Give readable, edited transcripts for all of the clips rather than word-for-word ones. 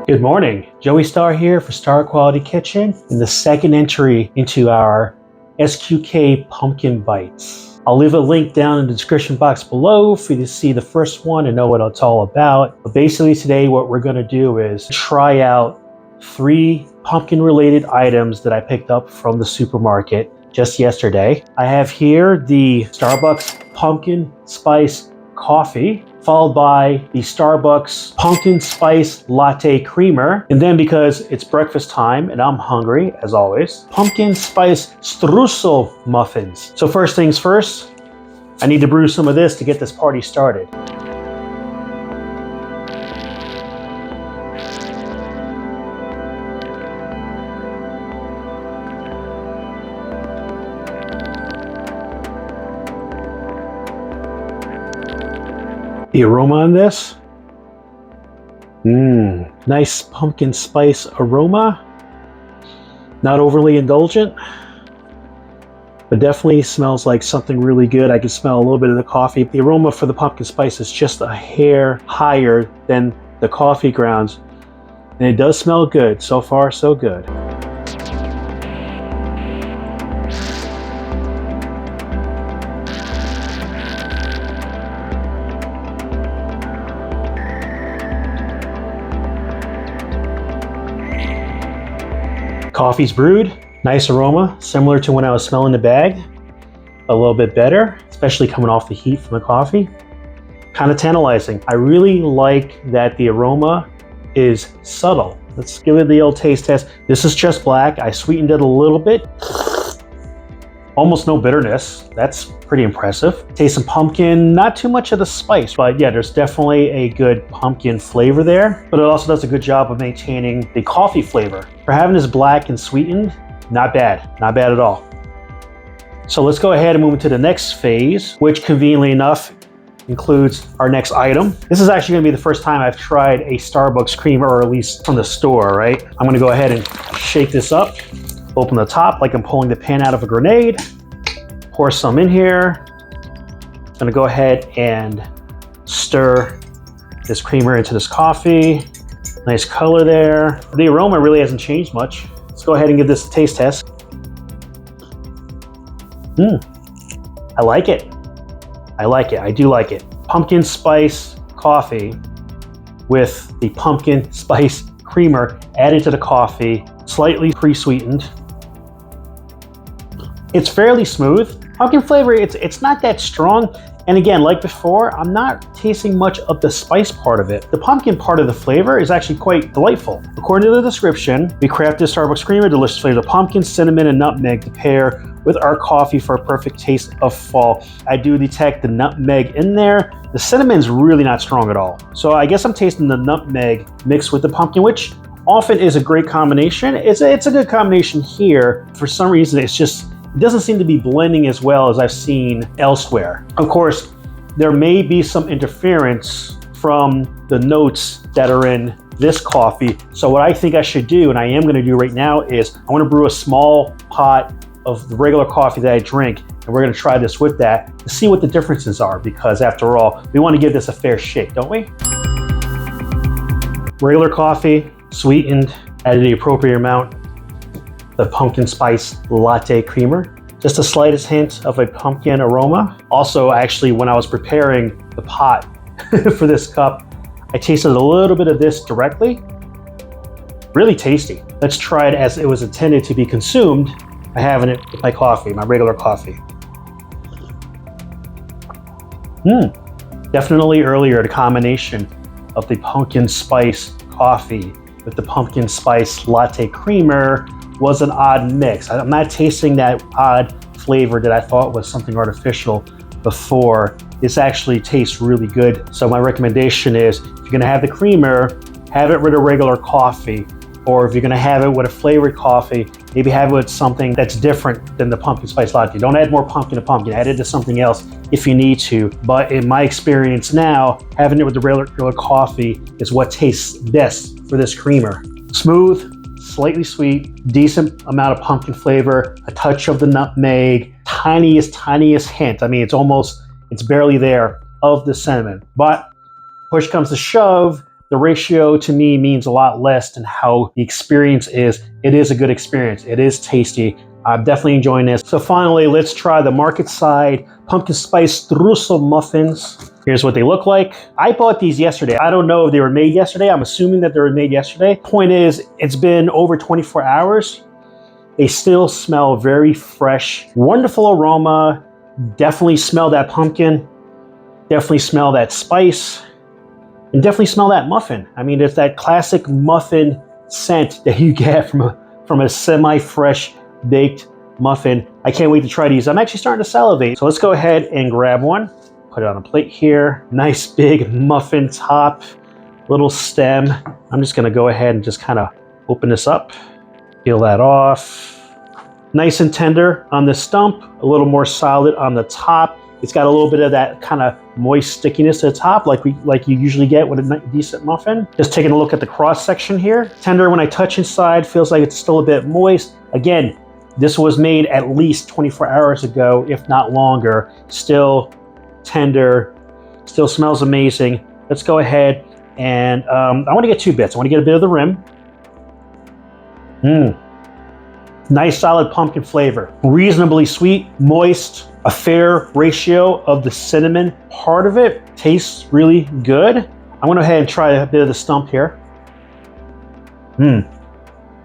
Good morning, Joey Starr here for Starr Quality Kitchen in the second entry into our SQK Pumpkin Bites. I'll leave a link down in the description box below for you to see the first one and know what it's all about. But basically today what we're going to do is try out 3 pumpkin related items that I picked up from the supermarket just yesterday. I have here the Starbucks Pumpkin Spice Coffee, followed by the Starbucks Pumpkin Spice Latte Creamer. And then because it's breakfast time and I'm hungry, as always, Pumpkin Spice Streusel Muffins. So first things first, I need to brew some of this to get this party started. The aroma on this, nice pumpkin spice aroma. Not overly indulgent, but definitely smells like something really good. I can smell a little bit of the coffee. The aroma for the pumpkin spice is just a hair higher than the coffee grounds, and it does smell good. So far, so good. Coffee's brewed, nice aroma, similar to when I was smelling the bag. A little bit better, especially coming off the heat from the coffee. Kind of tantalizing. I really like that the aroma is subtle. Let's give it the old taste test. This is just black. I sweetened it a little bit. Almost no bitterness. That's pretty impressive. Taste some pumpkin, not too much of the spice, but yeah, there's definitely a good pumpkin flavor there, but it also does a good job of maintaining the coffee flavor. For having this black and sweetened, not bad at all. So let's go ahead and move into the next phase, which conveniently enough includes our next item. This is actually gonna be the first time I've tried a Starbucks creamer, or at least from the store, right? I'm gonna go ahead and shake this up. Open the top like I'm pulling the pan out of a grenade. Pour some in here. I'm gonna go ahead and stir this creamer into this coffee. Nice color there. The aroma really hasn't changed much. Let's go ahead and give this a taste test. I like it. I do like it. Pumpkin spice coffee with the pumpkin spice creamer added to the coffee, slightly pre-sweetened. It's fairly smooth. Pumpkin flavor, it's not that strong. And again, like before, I'm not tasting much of the spice part of it. The pumpkin part of the flavor is actually quite delightful. According to the description, we crafted Starbucks creamer, delicious flavor of pumpkin, cinnamon, and nutmeg to pair with our coffee for a perfect taste of fall. I do detect the nutmeg in there. The cinnamon's really not strong at all. So I guess I'm tasting the nutmeg mixed with the pumpkin, which often is a great combination. It's a good combination here. For some reason, it doesn't seem to be blending as well as I've seen elsewhere. Of course, there may be some interference from the notes that are in this coffee. So what I think I should do, and I am gonna do right now, is I wanna brew a small pot of the regular coffee that I drink, and we're gonna try this with that to see what the differences are, because after all, we wanna give this a fair shake, don't we? Regular coffee, sweetened, added the appropriate amount. The pumpkin spice latte creamer, just the slightest hint of a pumpkin aroma. Also, actually, when I was preparing the pot for this cup, I tasted a little bit of this directly. Really tasty. Let's try it as it was intended to be consumed by having it with my coffee, my regular coffee. Definitely earlier, the combination of the pumpkin spice coffee with the pumpkin spice latte creamer was an odd mix. I'm not tasting that odd flavor that I thought was something artificial before. This actually tastes really good. So my recommendation is, if you're gonna have the creamer, have it with a regular coffee. Or if you're gonna have it with a flavored coffee, maybe have it with something that's different than the pumpkin spice latte. Don't add more pumpkin to pumpkin, add it to something else if you need to. But in my experience now, having it with the regular coffee is what tastes best for this creamer. Smooth, slightly sweet, decent amount of pumpkin flavor, a touch of the nutmeg, tiniest hint. I mean, it's barely there, of the cinnamon. But push comes to shove, the ratio to me means a lot less than how the experience is. It is a good experience. It is tasty. I'm definitely enjoying this. So finally, let's try the Marketside Pumpkin Spice Streusel Muffins. Here's what they look like. I bought these yesterday. I don't know if they were made yesterday. I'm assuming that they were made yesterday. Point is, it's been over 24 hours. They still smell very fresh. Wonderful aroma. Definitely smell that pumpkin. Definitely smell that spice. And definitely smell that muffin. I mean, it's that classic muffin scent that you get from a semi-fresh baked muffin. I can't wait to try these. I'm actually starting to salivate. So let's go ahead and grab one. Put it on a plate here. Nice big muffin top, little stem. I'm just gonna go ahead and just kind of open this up. Peel that off. Nice and tender on the stump, a little more solid on the top. It's got a little bit of that kind of moist stickiness to the top like you usually get with a decent muffin. Just taking a look at the cross section here. Tender when I touch inside, feels like it's still a bit moist. Again, this was made at least 24 hours ago, if not longer. Still tender, still smells amazing. Let's go ahead and I want to get two bits. I want to get a bit of the rim. Nice solid pumpkin flavor. Reasonably sweet, moist, a fair ratio of the cinnamon part of it. Tastes really good. I'm going to go ahead and try a bit of the stump here.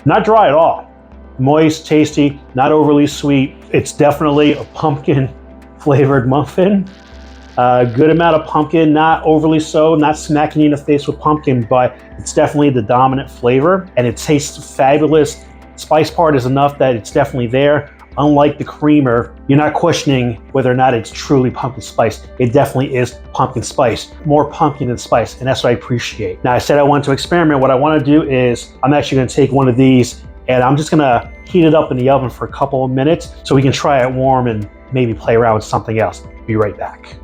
Not dry at all. Moist, tasty, not overly sweet. It's definitely a pumpkin flavored muffin. Good amount of pumpkin, not overly so, not smacking you in the face with pumpkin, but it's definitely the dominant flavor and it tastes fabulous. Spice part is enough that it's definitely there. Unlike the creamer, you're not questioning whether or not it's truly pumpkin spice. It definitely is pumpkin spice. More pumpkin than spice, and that's what I appreciate. Now, I said I wanted to experiment. What I want to do is I'm actually going to take one of these and I'm just going to heat it up in the oven for a couple of minutes so we can try it warm and maybe play around with something else. Be right back.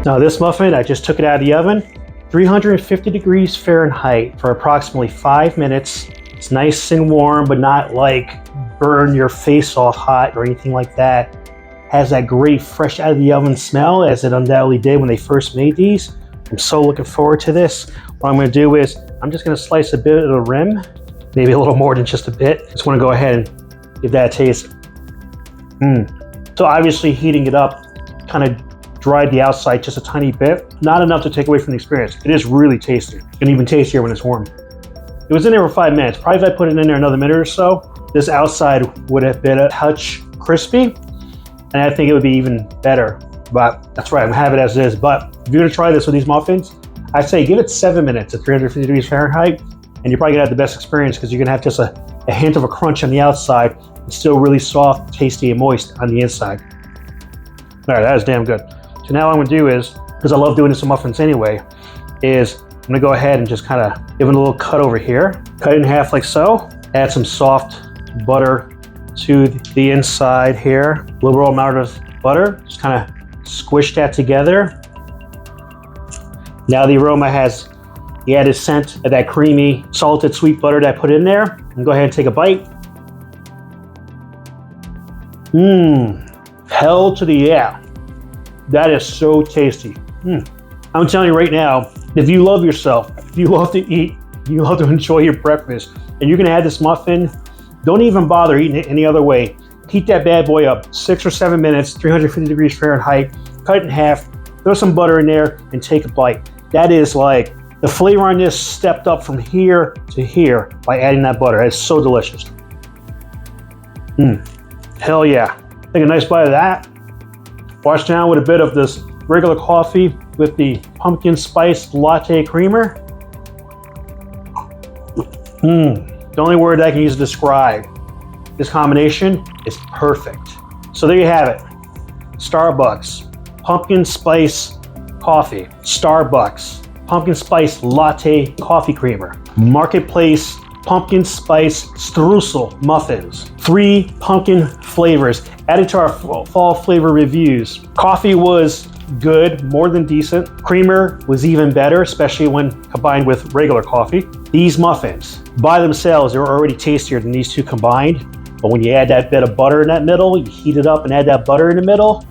Now, this muffin, I just took it out of the oven, 350 degrees Fahrenheit for approximately 5 minutes. It's nice and warm, but not like burn your face off hot or anything like that. Has that great fresh out of the oven smell, as it undoubtedly did when they first made these. I'm so looking forward to this. What I'm going to do is I'm just going to slice a bit of the rim, maybe a little more than just a bit. Just want to go ahead and give that a taste. So obviously heating it up kind of dried the outside just a tiny bit. Not enough to take away from the experience. It is really tasty, and even tastier when it's warm. It was in there for 5 minutes. Probably if I put it in there another minute or so, this outside would have been a touch crispy, and I think it would be even better. But that's right, I'm gonna have it as it is. But if you're gonna try this with these muffins, I'd say give it 7 minutes at 350 degrees Fahrenheit, and you're probably gonna have the best experience because you're gonna have just a hint of a crunch on the outside, and still really soft, tasty, and moist on the inside. All right, that is damn good. So now what I'm gonna do is, because I love doing this with muffins anyway, is I'm gonna go ahead and just kind of give it a little cut over here. Cut it in half like so. Add some soft butter to the inside here. A little amount of butter. Just kind of squish that together. Now the aroma has the added scent of that creamy, salted sweet butter that I put in there. And go ahead and take a bite. Hell to the yeah. That is so tasty. I'm telling you right now, if you love yourself, if you love to eat, you love to enjoy your breakfast, and you're gonna add this muffin, don't even bother eating it any other way. Heat that bad boy up, 6 or 7 minutes, 350 degrees Fahrenheit, cut it in half, throw some butter in there, and take a bite. That is like, the flavor on this stepped up from here to here by adding that butter. It's so delicious. Hell yeah. Take a nice bite of that. Wash down with a bit of this regular coffee with the pumpkin spice latte creamer. The only word I can use to describe this combination is perfect. So there you have it. Starbucks pumpkin spice coffee. Starbucks pumpkin spice latte coffee creamer. Marketplace pumpkin spice streusel muffins. 3 pumpkin flavors added to our fall flavor reviews. Coffee was good, more than decent. Creamer was even better, especially when combined with regular coffee. These muffins, by themselves, they're already tastier than these two combined. But when you add that bit of butter in that middle, you heat it up and add that butter in the middle,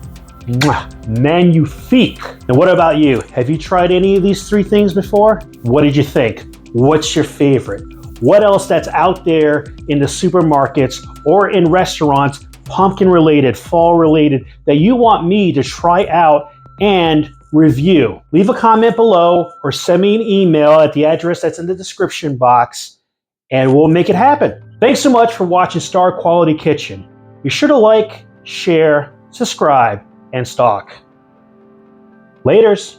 Magnifique. And what about you? Have you tried any of these 3 things before? What did you think? What's your favorite? What else that's out there in the supermarkets or in restaurants, pumpkin related, fall related, that you want me to try out and review? Leave a comment below or send me an email at the address that's in the description box and we'll make it happen. Thanks so much for watching Starr Quality Kitchen. Be sure to like, share, subscribe, and stalk. Laters.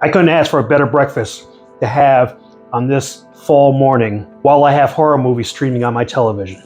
I couldn't ask for a better breakfast to have on this fall morning while I have horror movies streaming on my television.